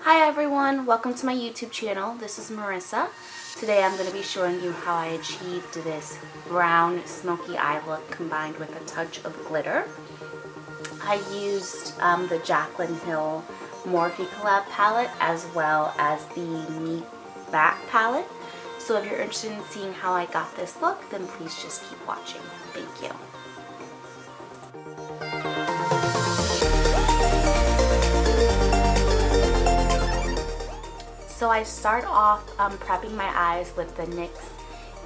Hi everyone, welcome to my YouTube channel. This is Marissa. Today I'm going to be showing you how I achieved this brown smoky eye look combined with a touch of glitter. I used the Jaclyn Hill Morphe collab palette as well as the Meet Back palette. So if you're interested in seeing how I got this look, then please just keep watching. Thank you. So I start off prepping my eyes with the NYX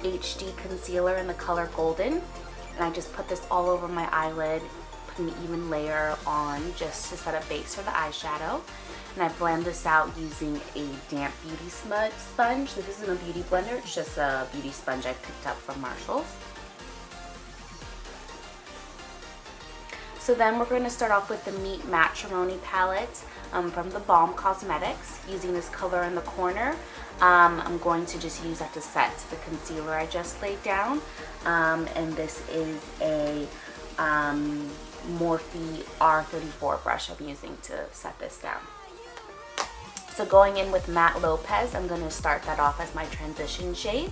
HD concealer in the color Golden, and I just put this all over my eyelid, put an even layer on just to set a base for the eyeshadow. And I blend this out using a damp beauty sponge. This isn't a beauty blender, it's just a beauty sponge I picked up from Marshall's. So then we're going to start off with the Meet Matrimony palette from the Balm Cosmetics, using this color in the corner. I'm going to just use that to set the concealer I just laid down. And this is a Morphe R34 brush I'm using to set this down. So going in with Matte Lopez, I'm going to start that off as my transition shade.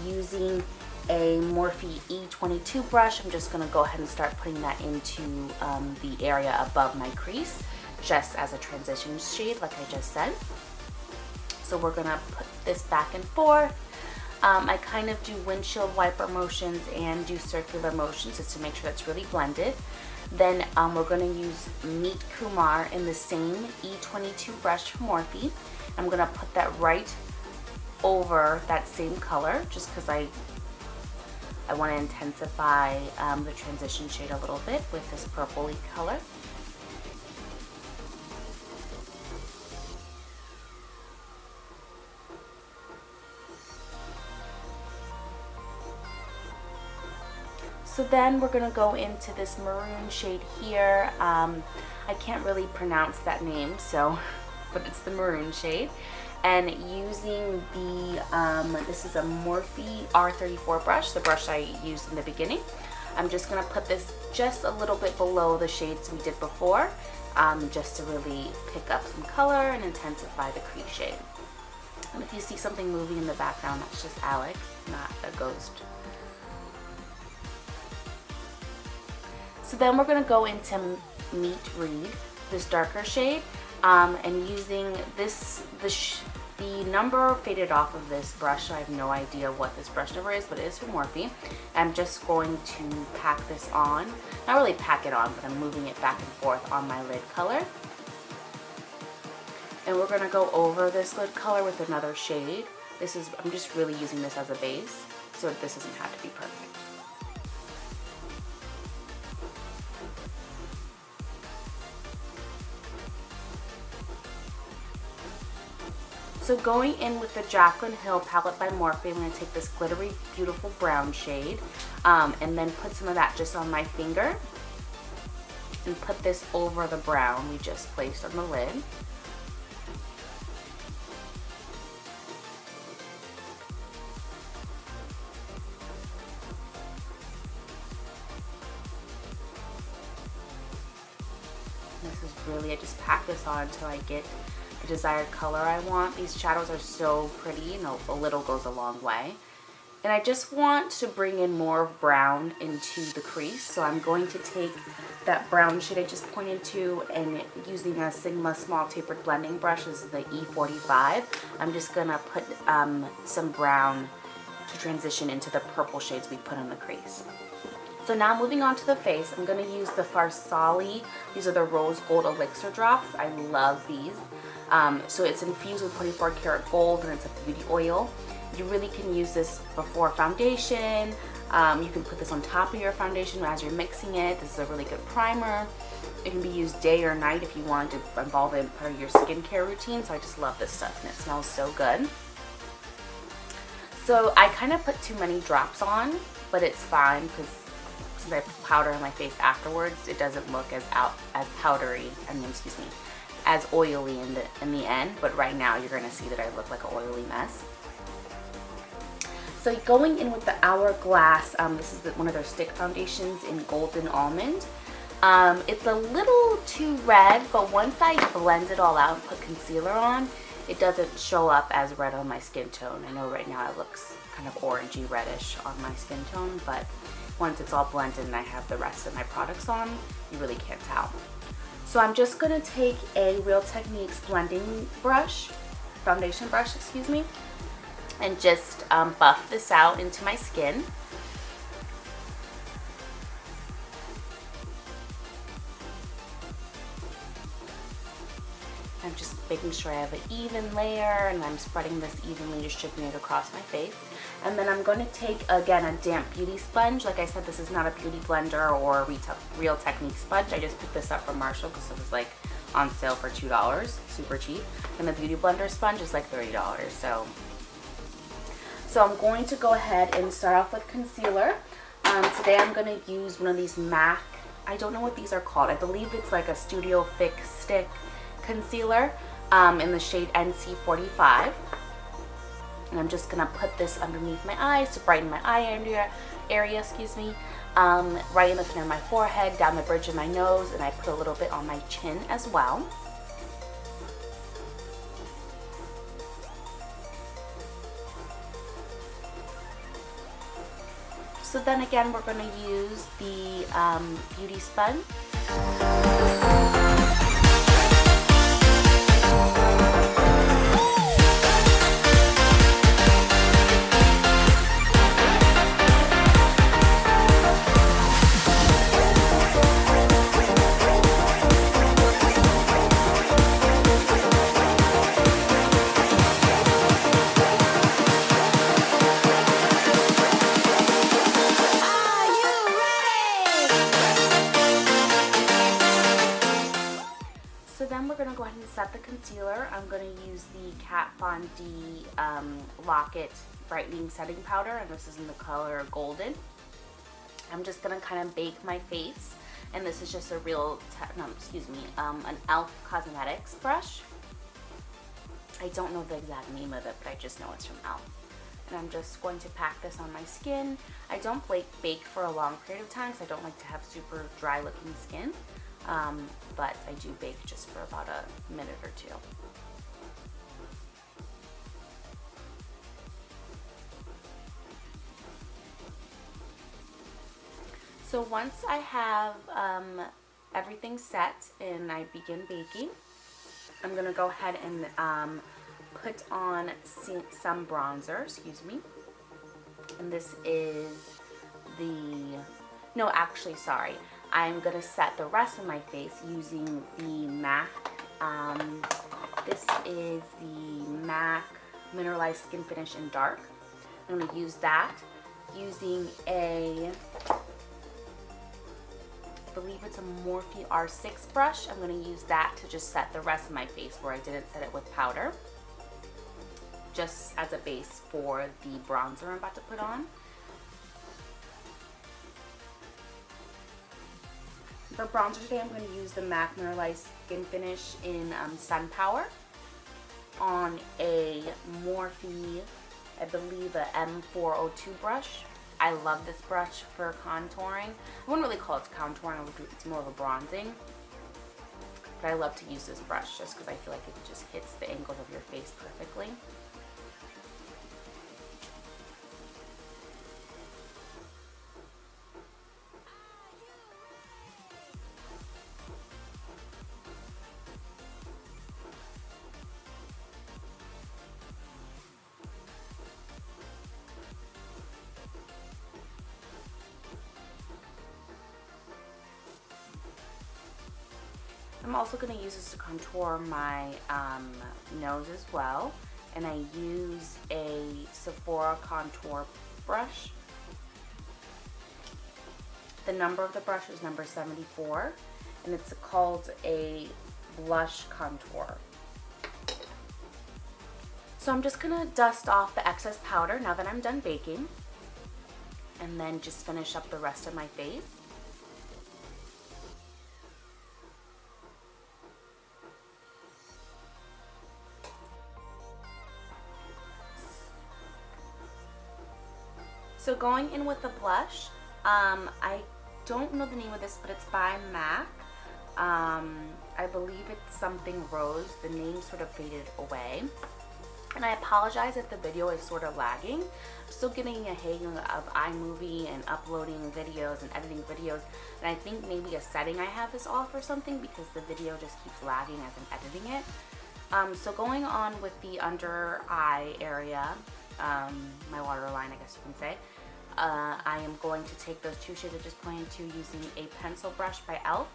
Using a Morphe E22 brush, I'm just going to go ahead and start putting that into the area above my crease, just as a transition shade like I just said. So we're going to put this back and forth. I kind of do windshield wiper motions and do circular motions just to make sure that's really blended. Then we're going to use Meet Kumar in the same E22 brush from Morphe. I'm going to put that right over that same color just because I want to intensify the transition shade a little bit with this purpley color. So then we're going to go into this maroon shade here. I can't really pronounce that name, but it's the maroon shade. And using the, this is a Morphe R34 brush, the brush I used in the beginning. I'm just going to put this just a little bit below the shades we did before, just to really pick up some color and intensify the crease shade. And if you see something moving in the background, that's just Alex, not a ghost. So then we're going to go into Meet Read, this darker shade. And using this, the number faded off of this brush, so I have no idea what this brush number is, but it is from Morphe. I'm just going to pack this on, not really pack it on, but I'm moving it back and forth on my lid color. And we're going to go over this lid color with another shade. I'm just really using this as a base, so this doesn't have to be perfect. So going in with the Jaclyn Hill palette by Morphe, I'm going to take this glittery, beautiful brown shade and then put some of that just on my finger and put this over the brown we just placed on the lid. This is really, I just pack this on until I get the desired color I want. These shadows are so pretty, you know, a little goes a long way. And I just want to bring in more brown into the crease, so I'm going to take that brown shade I just pointed to, and using a Sigma small tapered blending brush, this is the E45, I'm just gonna put some brown to transition into the purple shades we put on the crease. So now moving on to the face, I'm going to use the Farsali. These are the rose gold elixir drops. I love these. So it's infused with 24 karat gold, and it's a beauty oil. You really can use this before foundation. You can put this on top of your foundation as you're mixing it. This is a really good primer. It can be used day or night if you want to involve it in part of your skincare routine. So I just love this stuff, and it smells so good. So I kind of put too many drops on, but it's fine because since I put powder on my face afterwards, it doesn't look as powdery. As oily in the end. But right now, you're gonna see that I look like an oily mess. So going in with the Hourglass, this is one of their stick foundations in Golden Almond. It's a little too red, but once I blend it all out and put concealer on, it doesn't show up as red on my skin tone. I know right now it looks kind of orangey reddish on my skin tone, but once it's all blended and I have the rest of my products on, you really can't tell. So I'm just going to take a Real Techniques blending brush, foundation brush, excuse me, and just buff this out into my skin. I'm just making sure I have an even layer, and I'm spreading this evenly, distributing it across my face. And then I'm going to take, again, a damp beauty sponge. Like I said, this is not a beauty blender or a Real Techniques sponge. I just picked this up from Marshall because it was like on sale for $2, super cheap. And the beauty blender sponge is like $30. So I'm going to go ahead and start off with concealer. Today I'm going to use one of these MAC, I don't know what these are called. I believe it's like a Studio Fix Stick concealer in the shade NC45. And I'm just going to put this underneath my eyes to brighten my eye area, excuse me, right in the center of my forehead, down the bridge of my nose, and I put a little bit on my chin as well. So then again, we're going to use the beauty sponge. Set the concealer. I'm going to use the Kat Von D Lock-It Brightening Setting Powder, and this is in the color Golden. I'm just going to kind of bake my face, and this is just a real, an e.l.f. Cosmetics brush. I don't know the exact name of it, but I just know it's from e.l.f. And I'm just going to pack this on my skin. I don't bake for a long period of time because I don't like to have super dry looking skin. But I do bake just for about a minute or two. So once I have everything set and I begin baking, I'm going to go ahead and put on some bronzer, excuse me. And this is I'm going to set the rest of my face using the MAC. This is the MAC Mineralize Skinfinish in Dark. I'm going to use that using I believe it's a Morphe R6 brush. I'm going to use that to just set the rest of my face where I didn't set it with powder, just as a base for the bronzer I'm about to put on. For bronzer today, I'm going to use the MAC Mineralize Skinfinish in Sunpower on a Morphe, I believe a M402 brush. I love this brush for contouring. I wouldn't really call it contouring, it's more of a bronzing. But I love to use this brush just because I feel like it just hits the angles of your face perfectly. I'm also going to use this to contour my nose as well, and I use a Sephora contour brush. The number of the brush is number 74, and it's called a blush contour. So I'm just going to dust off the excess powder now that I'm done baking, and then just finish up the rest of my face. So going in with the blush, I don't know the name of this, but it's by MAC. I believe it's something rose. The name sort of faded away. And I apologize if the video is sort of lagging. I'm still getting a hang of iMovie and uploading videos and editing videos. And I think maybe a setting I have is off or something because the video just keeps lagging as I'm editing it. So going on with the under eye area, my waterline, I guess you can say, I am going to take those two shades I just pointed to using a pencil brush by e.l.f.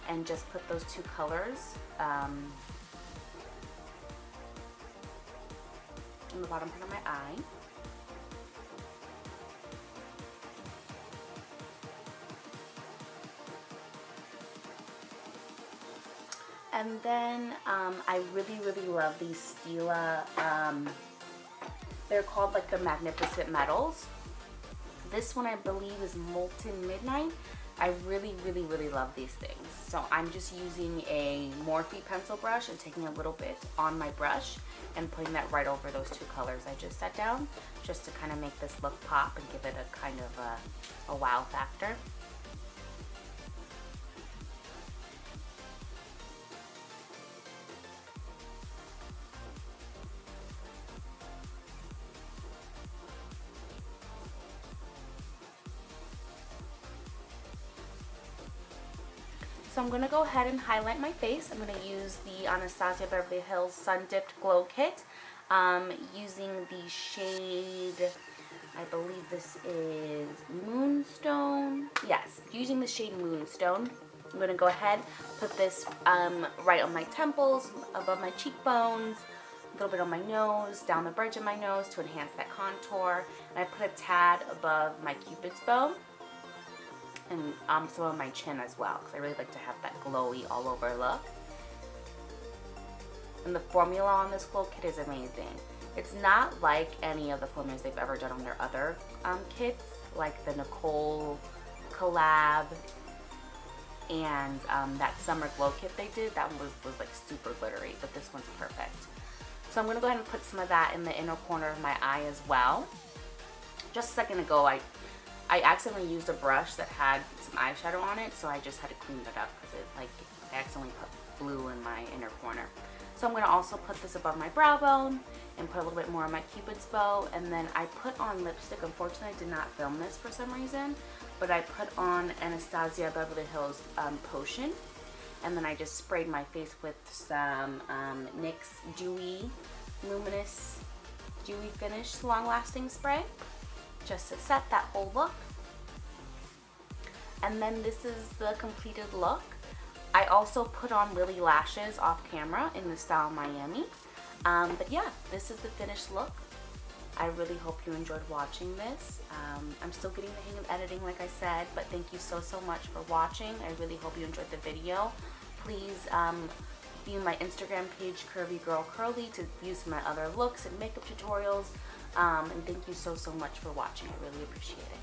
and just put those two colors on the bottom part of my eye. And then I really, really love these Stila, they're called like the Magnificent Metals. This one I believe is Molten Midnight. I really, really, really love these things. So I'm just using a Morphe pencil brush and taking a little bit on my brush and putting that right over those two colors I just set down, just to kind of make this look pop and give it a kind of a wow factor. So I'm going to go ahead and highlight my face. I'm going to use the Anastasia Beverly Hills Sun Dipped Glow Kit, using the shade, I believe this is Moonstone. Yes, using the shade Moonstone. I'm going to go ahead, put this right on my temples, above my cheekbones, a little bit on my nose, down the bridge of my nose to enhance that contour. And I put a tad above my Cupid's bow. And some of my chin as well, because I really like to have that glowy all over look. And the formula on this glow kit is amazing. It's not like any of the formulas they've ever done on their other kits, like the Nicole collab and that summer glow kit they did. That one was like super glittery, but this one's perfect. So I'm going to go ahead and put some of that in the inner corner of my eye as well. Just a second ago, I accidentally used a brush that had some eyeshadow on it, so I just had to clean it up because I accidentally put blue in my inner corner. So I'm going to also put this above my brow bone and put a little bit more on my Cupid's bow. And then I put on lipstick. Unfortunately, I did not film this for some reason, but I put on Anastasia Beverly Hills Potion. And then I just sprayed my face with some NYX Dewy Luminous Dewy Finish Long Lasting Spray, just to set that whole look. And then this is the completed look. I also put on Lilly lashes off camera in the style Miami. But yeah, this is the finished look. I really hope you enjoyed watching this. I'm still getting the hang of editing, like I said, but thank you so much for watching. I really hope you enjoyed the video. Please view my Instagram page, Curvy Girl Curly, to view some of my other looks and makeup tutorials. And thank you so much for watching. I really appreciate it.